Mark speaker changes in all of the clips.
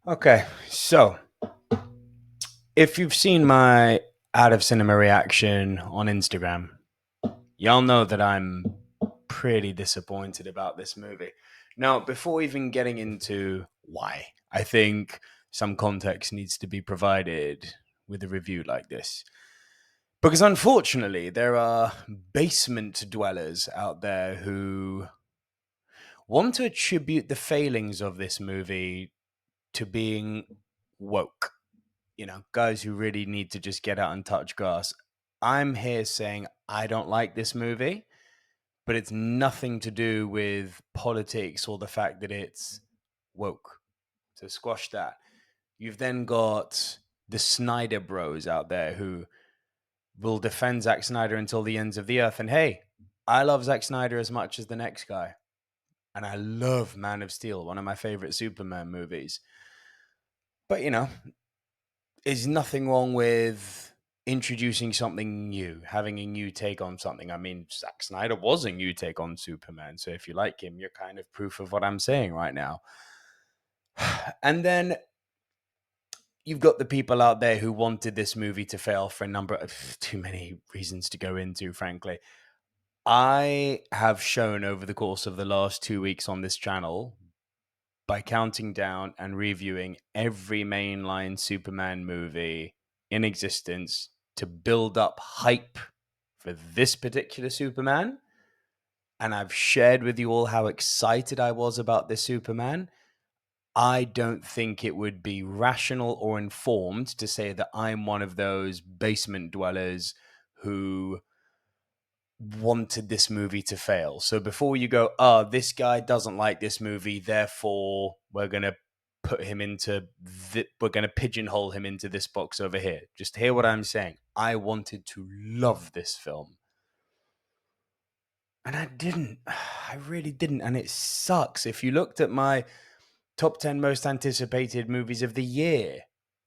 Speaker 1: Okay, so if you've seen my out of cinema reaction on Instagram, y'all know that I'm pretty disappointed about this movie. Now, before even getting into why, I think some context needs to be provided with a review like this. Because unfortunately, there are basement dwellers out there who want to attribute the failings of this movie to being woke. Guys who really need to just get out and touch grass. I'm here saying I don't like this movie, but it's nothing to do with politics or the fact that it's woke. So squash that. You've then got the Snyder bros out there who will defend Zack Snyder until the ends of the earth. And hey, I love Zack Snyder as much as the next guy. And I love Man of Steel, one of my favorite Superman movies. But, there's nothing wrong with introducing something new, having a new take on something. I mean, Zack Snyder was a new take on Superman. So if you like him, you're kind of proof of what I'm saying right now. And then you've got the people out there who wanted this movie to fail for a number of too many reasons to go into, frankly. I have shown over the course of the last 2 weeks on this channel by counting down and reviewing every mainline Superman movie in existence to build up hype for this particular Superman. And I've shared with you all how excited I was about this Superman. I don't think it would be rational or informed to say that I'm one of those basement dwellers who wanted this movie to fail. So before you go, oh, this guy doesn't like this movie, therefore we're going to put him into, we're going to pigeonhole him into this box over here. Just hear what I'm saying. I wanted to love this film. And I didn't. I really didn't. And it sucks. If you looked at my top 10 most anticipated movies of the year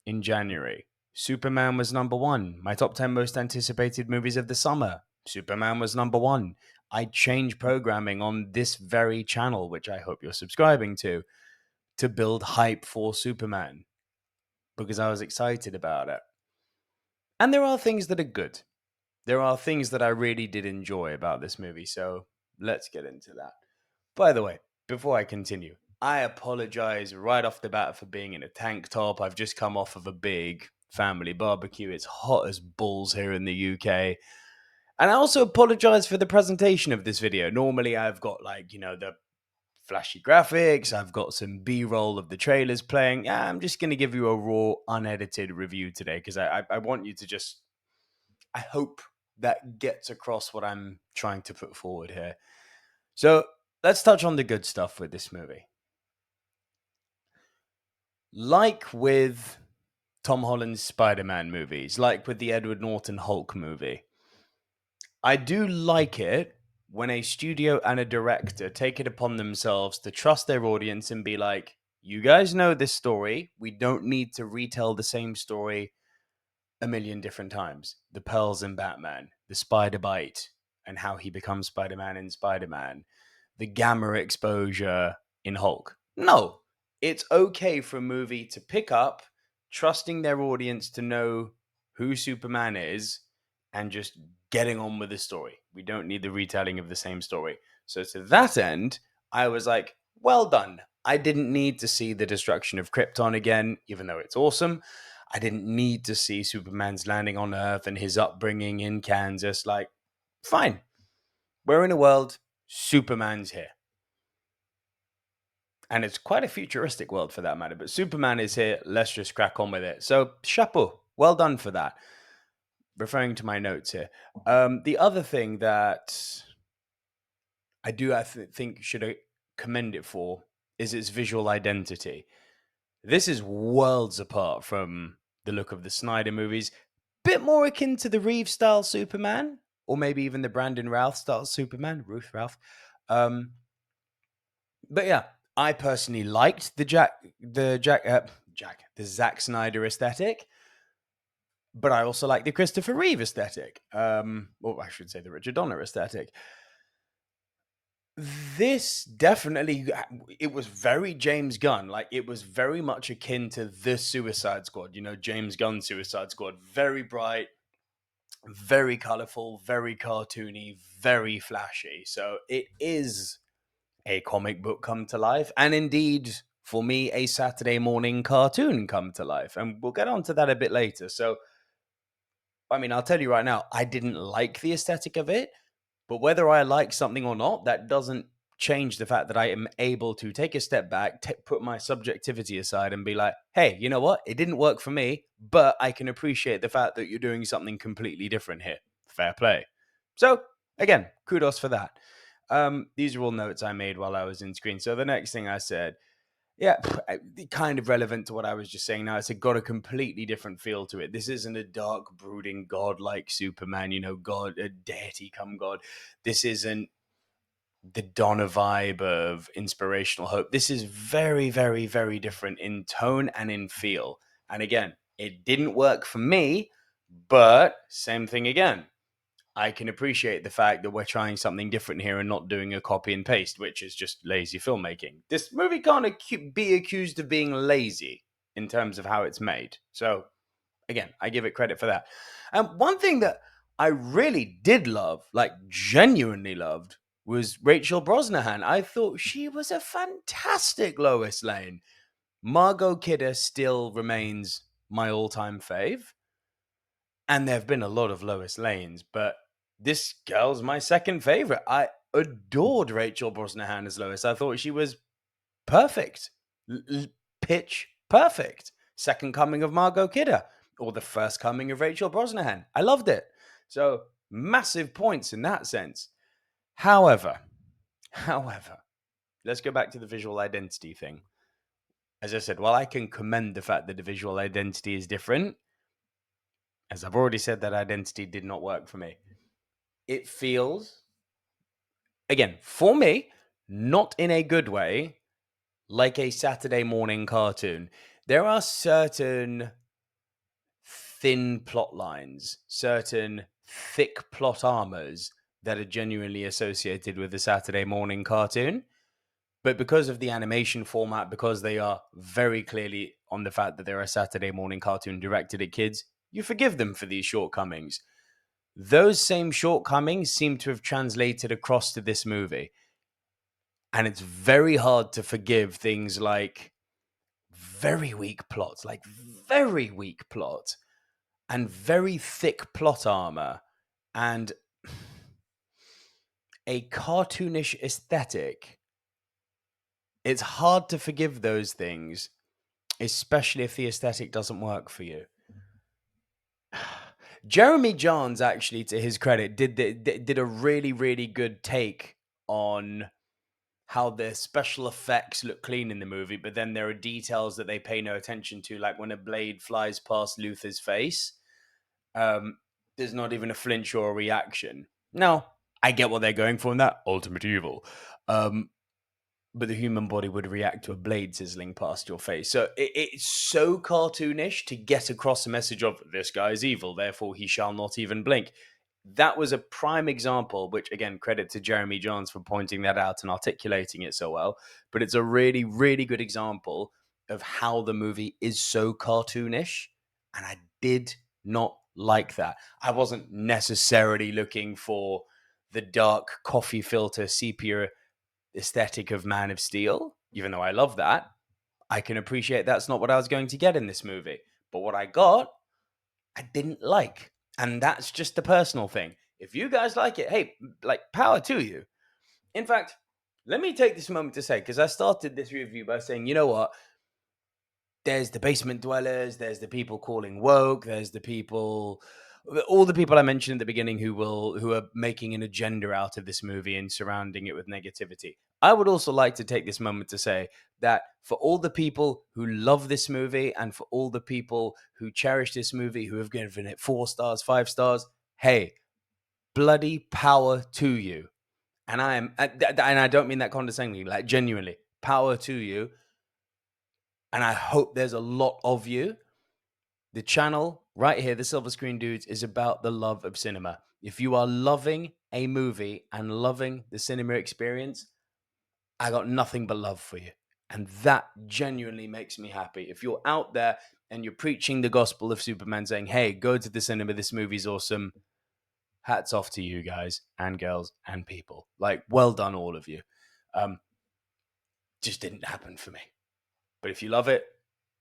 Speaker 1: in January, Superman was number one. My top 10 most anticipated movies of the summer, Superman was number one. I changed programming on this very channel, which I hope you're subscribing to build hype for Superman because I was excited about it. And there are things that are good. There are things that I really did enjoy about this movie. So let's get into that. By the way, before I continue, I apologize right off the bat for being in a tank top. I've just come off of a big family barbecue. It's hot as balls here in the UK. And I also apologize for the presentation of this video. Normally, I've got the flashy graphics, I've got some B roll of the trailers playing. Yeah, I'm just going to give you a raw, unedited review today because I want you to just, I hope that gets across what I'm trying to put forward here. So let's touch on the good stuff with this movie. Like with Tom Holland's Spider-Man movies, like with the Edward Norton Hulk movie, I do like it when a studio and a director take it upon themselves to trust their audience and be like, you guys know this story. We don't need to retell the same story a million different times. The pearls in Batman, the spider bite, and how he becomes Spider-Man in Spider-Man, the gamma exposure in Hulk. No, it's okay for a movie to pick up, trusting their audience to know who Superman is, and just getting on with the story. We don't need the retelling of the same story. So, to that end, I was like, well done. I didn't need to see the destruction of Krypton again, even though it's awesome. I didn't need to see Superman's landing on Earth and his upbringing in Kansas. Like, fine. We're in a world, Superman's here. And it's quite a futuristic world for that matter, but Superman is here. Let's just crack on with it. So, chapeau. Well done for that. Referring to my notes here. The other thing that I think should commend it for is its visual identity. This is worlds apart from the look of the Snyder movies. Bit more akin to the Reeves style Superman, or maybe even the Brandon Routh style Superman, Ruth Routh. But yeah, I personally liked the Zack Snyder aesthetic, but I also like the Christopher Reeve aesthetic. Or I should say the Richard Donner aesthetic. This definitely, it was very James Gunn. Like, it was very much akin to the Suicide Squad, James Gunn Suicide Squad. Very bright, very colorful, very cartoony, very flashy. So it is a comic book come to life, and indeed, for me, a Saturday morning cartoon come to life. And we'll get onto that a bit later. So, I mean, I'll tell you right now, I didn't like the aesthetic of it, but whether I like something or not, that doesn't change the fact that I am able to take a step back, put my subjectivity aside, and be like, hey, you know what? It didn't work for me, but I can appreciate the fact that you're doing something completely different here. Fair play. So, again, kudos for that. These are all notes I made while I was in screen. So, the next thing I said, yeah, kind of relevant to what I was just saying now. It's got a completely different feel to it. This isn't a dark, brooding, god-like Superman, God, a deity come god. This isn't the Donna vibe of inspirational hope. This is very, very, very different in tone and in feel. And again, it didn't work for me, but same thing again. I can appreciate the fact that we're trying something different here and not doing a copy and paste, which is just lazy filmmaking. This movie can't be accused of being lazy in terms of how it's made. So, again, I give it credit for that. And one thing that I really did love, like genuinely loved, was Rachel Brosnahan. I thought she was a fantastic Lois Lane. Margot Kidder still remains my all-time fave. And there have been a lot of Lois Lanes, but this girl's my second favorite. I adored Rachel Brosnahan as Lois. I thought she was perfect. Pitch perfect. Second coming of Margot Kidder, or the first coming of Rachel Brosnahan. I loved it. So, massive points in that sense. However, let's go back to the visual identity thing. As I said, while I can commend the fact that the visual identity is different, as I've already said, that identity did not work for me. It feels, again, for me, not in a good way, like a Saturday morning cartoon. There are certain thin plot lines, certain thick plot armors that are genuinely associated with the Saturday morning cartoon. But because of the animation format, because they are very clearly on the fact that they're a Saturday morning cartoon directed at kids, you forgive them for these shortcomings. Those same shortcomings seem to have translated across to this movie. And it's very hard to forgive things like very weak plots, and very thick plot armor, and a cartoonish aesthetic. It's hard to forgive those things, especially if the aesthetic doesn't work for you. Jeremy Jahns, actually, to his credit, did a really, really good take on how the special effects look clean in the movie, but then there are details that they pay no attention to, like when a blade flies past Luther's face. There's not even a flinch or a reaction. Now, I get what they're going for in that ultimate evil. But the human body would react to a blade sizzling past your face. So it's so cartoonish to get across a message of this guy is evil, therefore he shall not even blink. That was a prime example, which again, credit to Jeremy Jahns for pointing that out and articulating it so well. But it's a really, really good example of how the movie is so cartoonish. And I did not like that. I wasn't necessarily looking for the dark coffee filter sepia aesthetic of Man of Steel, even though I love that. I can appreciate that's not what I was going to get in this movie. But what I got, I didn't like. And that's just a personal thing. If you guys like it, hey, like, power to you. In fact, let me take this moment to say, because I started this review by saying, you know what? There's the basement dwellers, there's the people calling woke, there's the people, all the people I mentioned at the beginning who are making an agenda out of this movie and surrounding it with negativity. I would also like to take this moment to say that for all the people who love this movie and for all the people who cherish this movie, who have given it 4 stars, 5 stars, hey, bloody power to you. And I don't mean that condescendingly, like genuinely, power to you. And I hope there's a lot of you. The channel right here, the Silver Screen Dudes, is about the love of cinema. If you are loving a movie and loving the cinema experience, I got nothing but love for you. And that genuinely makes me happy. If you're out there and you're preaching the gospel of Superman, saying, hey, go to the cinema, this movie's awesome, hats off to you guys and girls and people. Like, well done, all of you. Just didn't happen for me. But if you love it,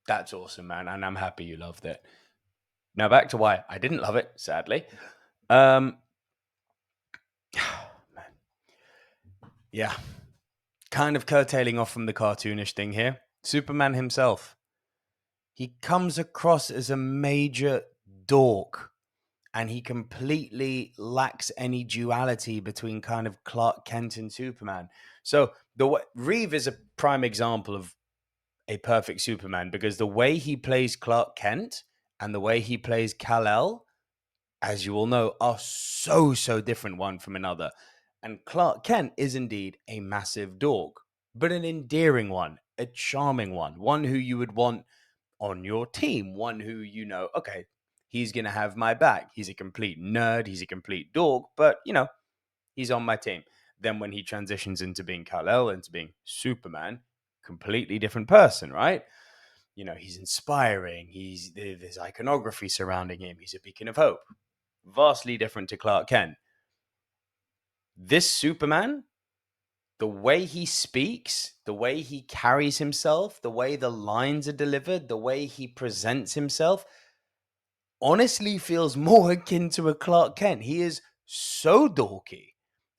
Speaker 1: that's awesome, man. And I'm happy you loved it. Now back to why I didn't love it, sadly. Man. Yeah. Kind of curtailing off from the cartoonish thing here. Superman himself. He comes across as a major dork, and he completely lacks any duality between kind of Clark Kent and Superman. So Reeve is a prime example of a perfect Superman, because the way he plays Clark Kent and the way he plays Kal-El, as you all know, are so different one from another. And Clark Kent is indeed a massive dork, but an endearing one, a charming one who you would want on your team, one who, you know, okay, he's going to have my back. He's a complete nerd. He's a complete dork, but, you know, he's on my team. Then when he transitions into being Kal-El, into being Superman, completely different person, right? You know, he's inspiring. There's iconography surrounding him. He's a beacon of hope. Vastly different to Clark Kent. This Superman, the way he speaks, the way he carries himself, the way the lines are delivered, the way he presents himself, honestly feels more akin to a Clark Kent. He is so dorky.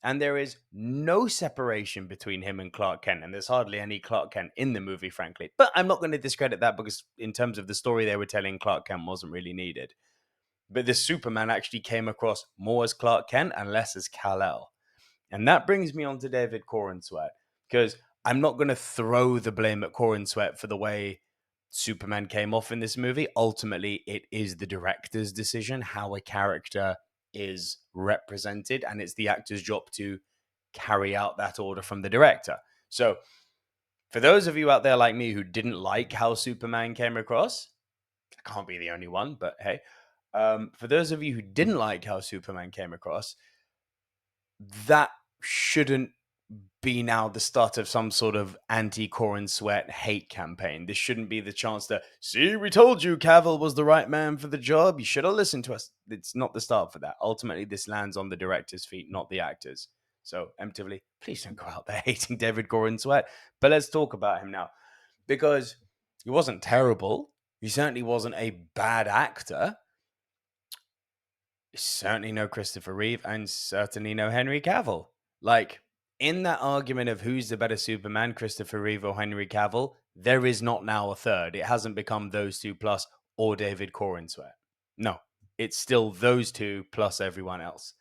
Speaker 1: And there is no separation between him and Clark Kent. And there's hardly any Clark Kent in the movie, frankly. But I'm not going to discredit that, because in terms of the story they were telling, Clark Kent wasn't really needed. But this Superman actually came across more as Clark Kent and less as Kal-El. And that brings me on to David Corenswet, because I'm not going to throw the blame at Corenswet for the way Superman came off in this movie. Ultimately, it is the director's decision how a character is represented, and it's the actor's job to carry out that order from the director. So, for those of you out there like me who didn't like how Superman came across, I can't be the only one, but hey, for those of you who didn't like how Superman came across, that shouldn't be now the start of some sort of anti-Corenswet hate campaign. This shouldn't be the chance to, see, we told you Cavill was the right man for the job. You should have listened to us. It's not the start for that. Ultimately, this lands on the director's feet, not the actors. So, emptively, please don't go out there hating David Corenswet. But let's talk about him now, because he wasn't terrible. He certainly wasn't a bad actor. Certainly no Christopher Reeve, and certainly no Henry Cavill. Like, in that argument of who's the better Superman, Christopher Reeve or Henry Cavill, there is not now a third. It hasn't become those two plus or David Corenswet. No, it's still those two plus everyone else.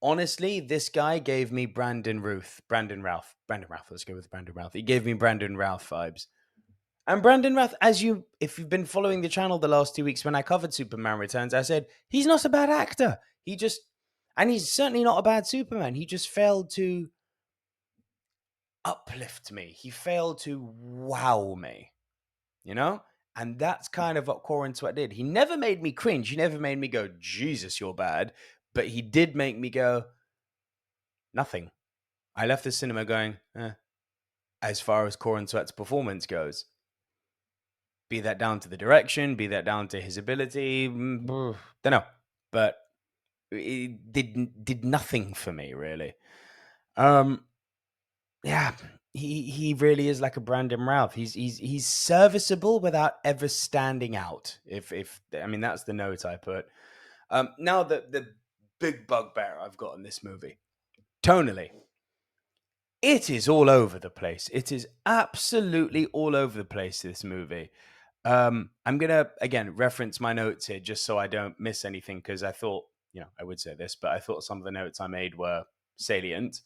Speaker 1: Honestly, this guy gave me Brandon Routh. Let's go with Brandon Routh. He gave me Brandon Routh vibes. And Brandon Routh, if you've been following the channel the last 2 weeks when I covered Superman Returns, I said, he's not a bad actor. And he's certainly not a bad Superman. He just failed to uplift me. He failed to wow me, you know? And that's kind of what Corenswet did. He never made me cringe. He never made me go, Jesus, you're bad. But he did make me go, nothing. I left the cinema going, as far as Corenswet's performance goes. Be that down to the direction, be that down to his ability, don't know. But it did nothing for me, really. Yeah, he really is like a Brandon Routh. He's serviceable without ever standing out. If I mean, that's the note I put. Now the big bugbear I've got in this movie, tonally, it is all over the place. It is absolutely all over the place, this movie. I'm gonna again reference my notes here just so I don't miss anything, because I thought, I would say this, but I thought some of the notes I made were salient.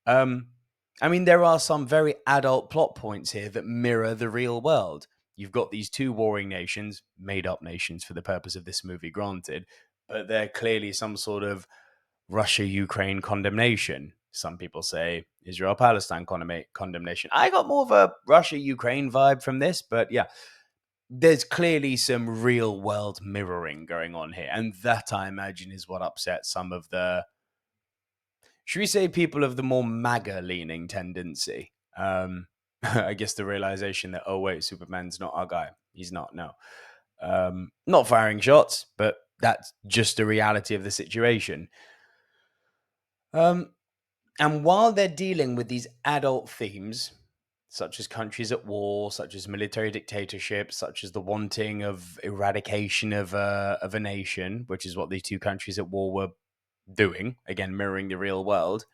Speaker 1: I mean, there are some very adult plot points here that mirror the real world. You've got these two warring nations, made up nations for the purpose of this movie, granted, but they're clearly some sort of Russia-Ukraine condemnation. Some people say Israel-Palestine condemnation. I got more of a Russia-Ukraine vibe from this, but yeah, there's clearly some real world mirroring going on here. And that, I imagine, is what upset some of the should we say people of the more MAGA leaning tendency. I guess the realization that, oh wait, Superman's not our guy. He's not. No, not firing shots, but that's just the reality of the situation. And while they're dealing with these adult themes, such as countries at war, such as military dictatorship, such as the wanting of eradication of a nation, which is what these two countries at war were doing, again mirroring the real world,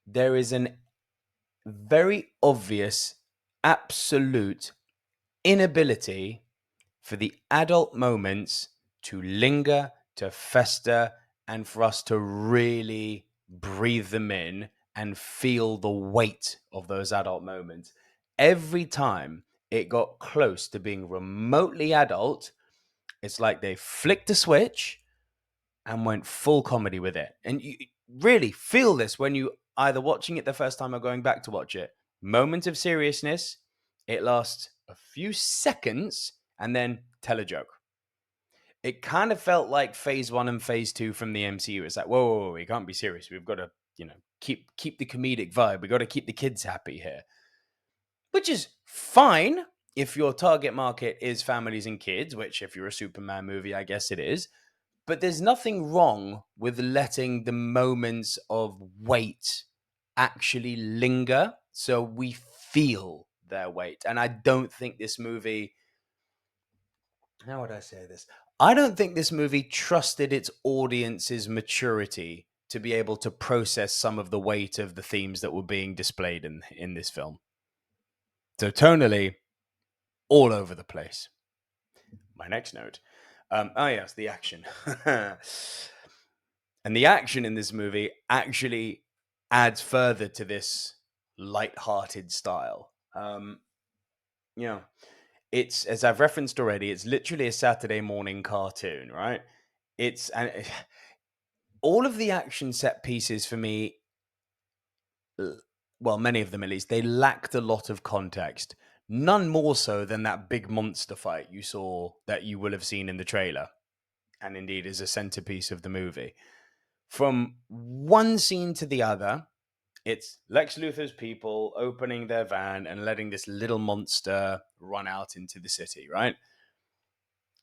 Speaker 1: there is an very obvious, absolute inability for the adult moments to linger, to fester, and for us to really breathe them in and feel the weight of those adult moments. Every time it got close to being remotely adult, it's like they flicked a switch and went full comedy with it. And you really feel this when you either watching it the first time or going back to watch it. Moment of seriousness, it lasts a few seconds, and then tell a joke. It kind of felt like phase 1 and phase 2 from the MCU. It's like, whoa, we can't be serious. We've got to, keep the comedic vibe. We got to keep the kids happy here, which is fine if your target market is families and kids, which if you're a Superman movie, I guess it is. But there's nothing wrong with letting the moments of weight actually linger so we feel their weight. And I don't think this movie, how would I say this? I don't think this movie trusted its audience's maturity to be able to process some of the weight of the themes that were being displayed in this film. So tonally, all over the place. My next note. Yes, the action. And the action in this movie actually adds further to this light-hearted style. You know, it's, as I've referenced already, it's literally a Saturday morning cartoon, right? All of the action set pieces for me, well, many of them at least, they lacked a lot of context. None more so than that big monster fight you saw that you will have seen in the trailer, and indeed is a centerpiece of the movie. From one scene to the other, it's Lex Luthor's people opening their van and letting this little monster run out into the city, right?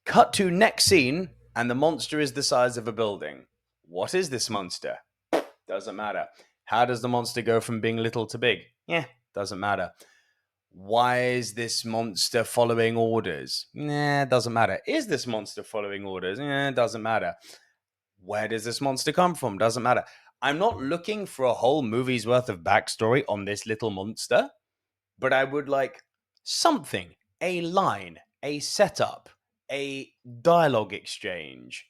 Speaker 1: Cut to next scene, and the monster is the size of a building. What is this monster? Doesn't matter. How does the monster go from being little to big? Yeah, doesn't matter. Why is this monster following orders? Nah, doesn't matter. Is this monster following orders? Doesn't matter. Where does this monster come from? Doesn't matter. I'm not looking for a whole movie's worth of backstory on this little monster, but I would like something, a line, a setup, a dialogue exchange,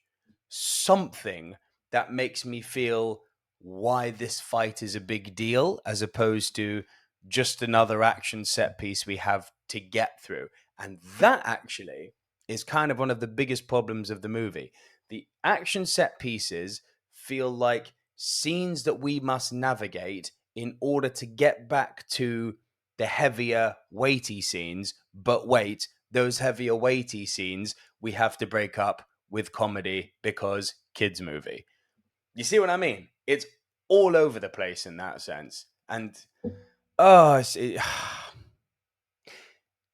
Speaker 1: something that makes me feel why this fight is a big deal, as opposed to just another action set piece we have to get through. And that actually is kind of one of the biggest problems of the movie. The action set pieces feel like scenes that we must navigate in order to get back to the heavier, weighty scenes. But wait, those heavier, weighty scenes we have to break up with comedy because kids' movie. You see what I mean? It's all over the place in that sense. And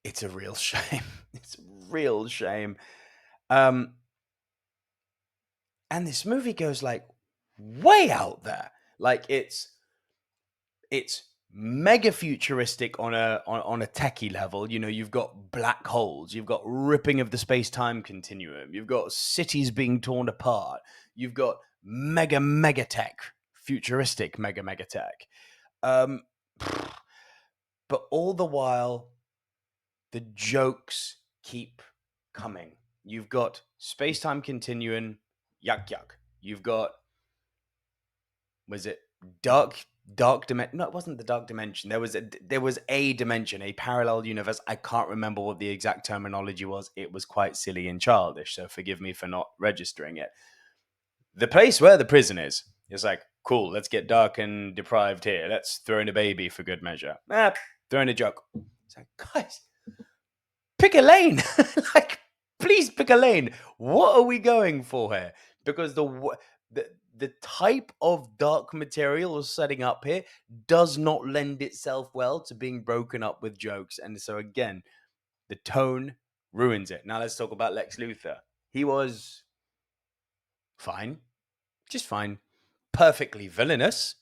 Speaker 1: it's a real shame. It's a real shame. And this movie goes like way out there. Like it's mega futuristic on a techie level. You know, you've got black holes, you've got ripping of the space-time continuum, you've got cities being torn apart, you've got mega tech, futuristic mega tech. But all the while, the jokes keep coming. You've got space-time continuum, yuck. You've got, was it dark dimension? No, it wasn't the dark dimension. There was a dimension, a parallel universe. I can't remember what the exact terminology was. It was quite silly and childish, so forgive me for not registering it. The place where the prison is like, cool, let's get dark and deprived here. Let's throw in a baby for good measure. Throw in a joke. It's like, guys, pick a lane. Like, please pick a lane. What are we going for here? Because the the type of dark material setting up here does not lend itself well to being broken up with jokes. And so again, the tone ruins it. Now let's talk about Lex Luthor. He was fine, just fine, perfectly villainous,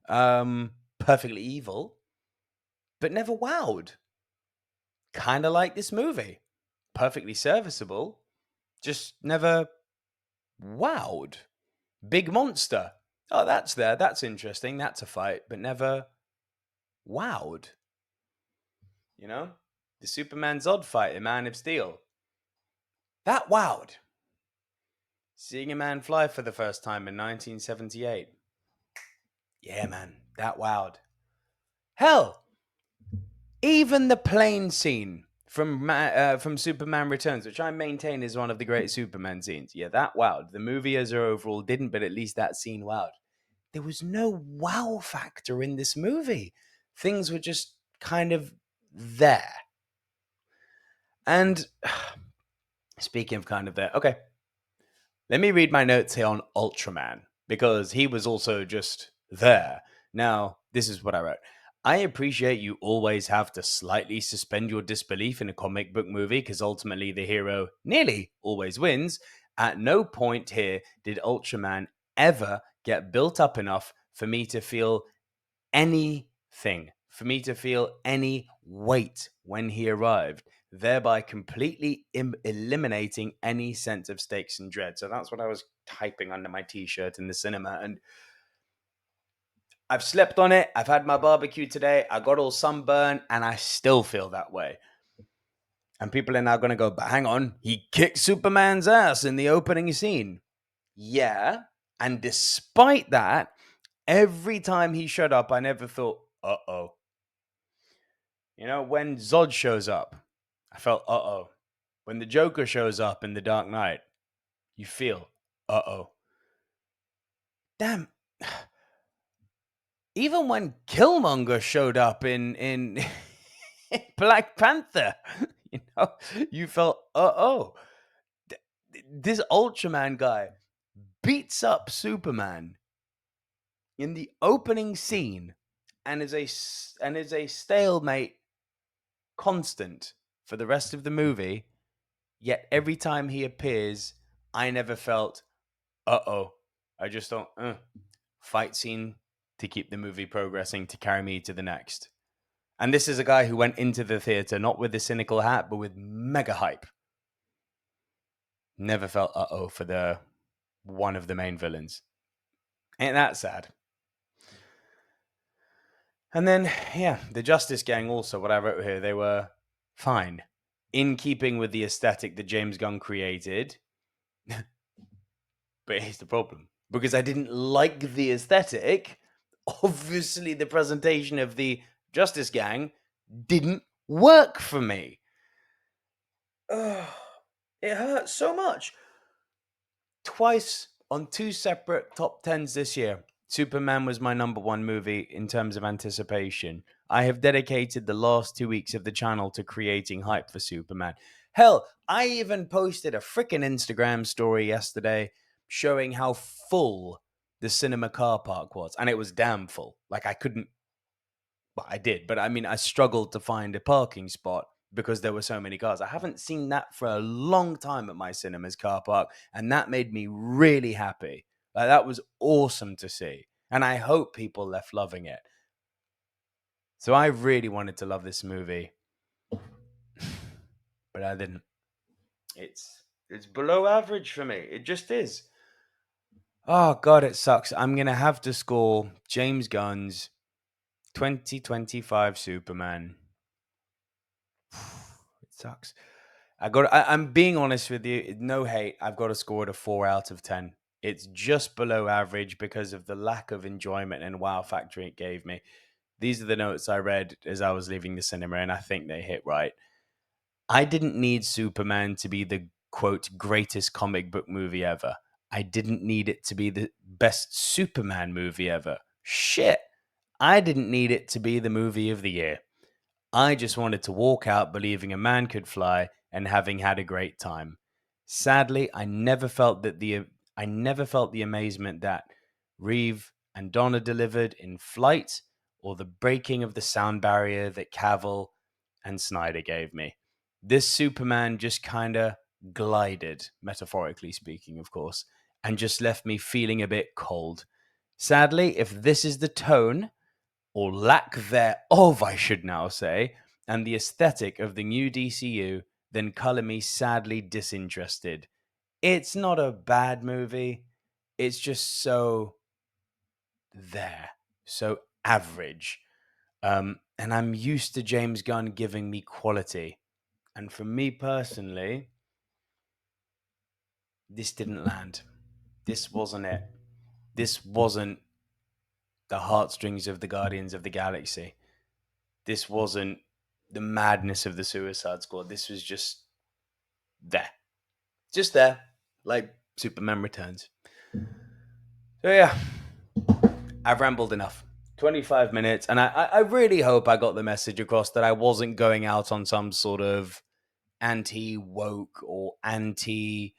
Speaker 1: perfectly evil, but never wowed. Kind of like this movie, perfectly serviceable, just never wowed. Big monster. Oh, that's there. That's interesting. That's a fight, but never wowed. You know, the Superman Zod fight, the Man of Steel. That wowed. Seeing a man fly for the first time in 1978. Yeah, man, that wowed. Hell, even the plane scene from Superman Returns, which I maintain is one of the great Superman scenes. Yeah, that wowed. The movie as a overall didn't, but at least that scene wowed. There was no wow factor in this movie. Things were just kind of there. And speaking of kind of there, okay, let me read my notes here on Ultraman, because he was also just there. Now, this is what I wrote. I appreciate you always have to slightly suspend your disbelief in a comic book movie because ultimately the hero nearly always wins. At no point here did Ultraman ever get built up enough for me to feel anything, for me to feel any weight when he arrived, thereby completely eliminating any sense of stakes and dread. So that's what I was typing under my t-shirt in the cinema. And I've slept on it. I've had my barbecue today. I got all sunburned and I still feel that way. And people are now going to go, but hang on, he kicked Superman's ass in the opening scene. Yeah. And despite that, every time he showed up, I never thought, uh-oh. You know, when Zod shows up, I felt, uh-oh. When the Joker shows up in The Dark Knight, you feel, uh-oh. Damn. Even when Killmonger showed up in Black Panther, you know, you felt, uh-oh. This Ultraman guy beats up Superman in the opening scene and is a stalemate constant for the rest of the movie. Yet every time he appears, I never felt, uh-oh. I just thought, fight scene to keep the movie progressing, to carry me to the next. And this is a guy who went into the theater not with a cynical hat, but with mega hype. Never felt uh-oh for one of the main villains. Ain't that sad? And then, yeah, the Justice Gang also, what I wrote here, they were fine. In keeping with the aesthetic that James Gunn created. But here's the problem. Because I didn't like the aesthetic, obviously the presentation of the Justice Gang didn't work for me. Ugh, it hurts so much. Twice on two separate top 10s this year, Superman was my number one movie in terms of anticipation. I have dedicated the last 2 weeks of the channel to creating hype for Superman. Hell, I even posted a freaking Instagram story yesterday showing how full the cinema car park was. And it was damn full. Like I couldn't, well, I did, but I mean, I struggled to find a parking spot because there were so many cars. I haven't seen that for a long time at my cinema's car park. And that made me really happy. Like that was awesome to see. And I hope people left loving it. So I really wanted to love this movie, but I didn't. It's below average for me. It just is. Oh God, it sucks. I'm gonna have to score James Gunn's 2025 Superman. It sucks. I'm being honest with you. No hate. I've got to score it a 4 out of 10. It's just below average because of the lack of enjoyment and wow factor it gave me. These are the notes I read as I was leaving the cinema, and I think they hit right. I didn't need Superman to be the quote greatest comic book movie ever. I didn't need it to be the best Superman movie ever. Shit. I didn't need it to be the movie of the year. I just wanted to walk out believing a man could fly and having had a great time. Sadly, I never felt the amazement that Reeve and Donna delivered in Flight, or the breaking of the sound barrier that Cavill and Snyder gave me. This Superman just kind of glided, metaphorically speaking, of course, and just left me feeling a bit cold. Sadly, if this is the tone, or lack thereof, I should now say, and the aesthetic of the new DCU, then color me sadly disinterested. It's not a bad movie. It's just so there, so average. And I'm used to James Gunn giving me quality. And for me personally, this didn't land. This wasn't it. This wasn't the heartstrings of the Guardians of the Galaxy. This wasn't the madness of the Suicide Squad. This was just there. Just there. Like Superman Returns. So yeah, I've rambled enough. 25 minutes. And I really hope I got the message across that I wasn't going out on some sort of anti-woke or anti-gun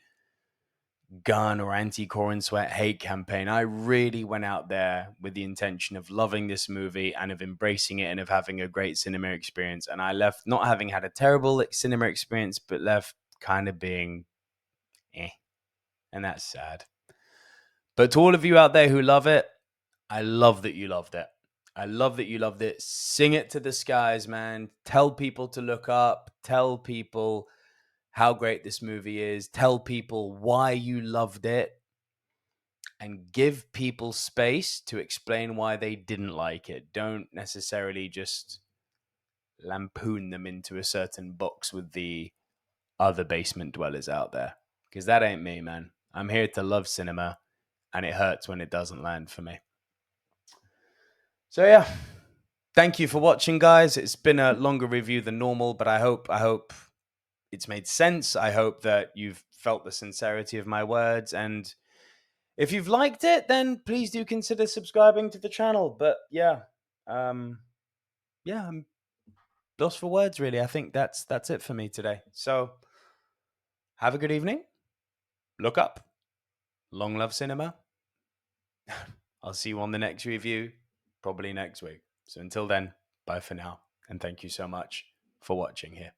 Speaker 1: or anti-Corin Sweat hate campaign. I really went out there with the intention of loving this movie and of embracing it and of having a great cinema experience. And I left not having had a terrible cinema experience, but left kind of being eh. And that's sad. But to all of you out there who love it, I love that you loved it. I love that you loved it. Sing it to the skies, man. Tell people to look up. Tell people how great this movie is. Tell people why you loved it. And give people space to explain why they didn't like it. Don't necessarily just lampoon them into a certain box with the other basement dwellers out there. Because that ain't me, man. I'm here to love cinema, and it hurts when it doesn't land for me. So yeah, thank you for watching, guys. It's been a longer review than normal, but I hope it's made sense. I hope that you've felt the sincerity of my words, and if you've liked it, then please do consider subscribing to the channel. But yeah, I'm lost for words, really. I think that's it for me today. So have a good evening. Look up. Long love cinema. I'll see you on the next review, probably next week. So until then, bye for now, and thank you so much for watching here.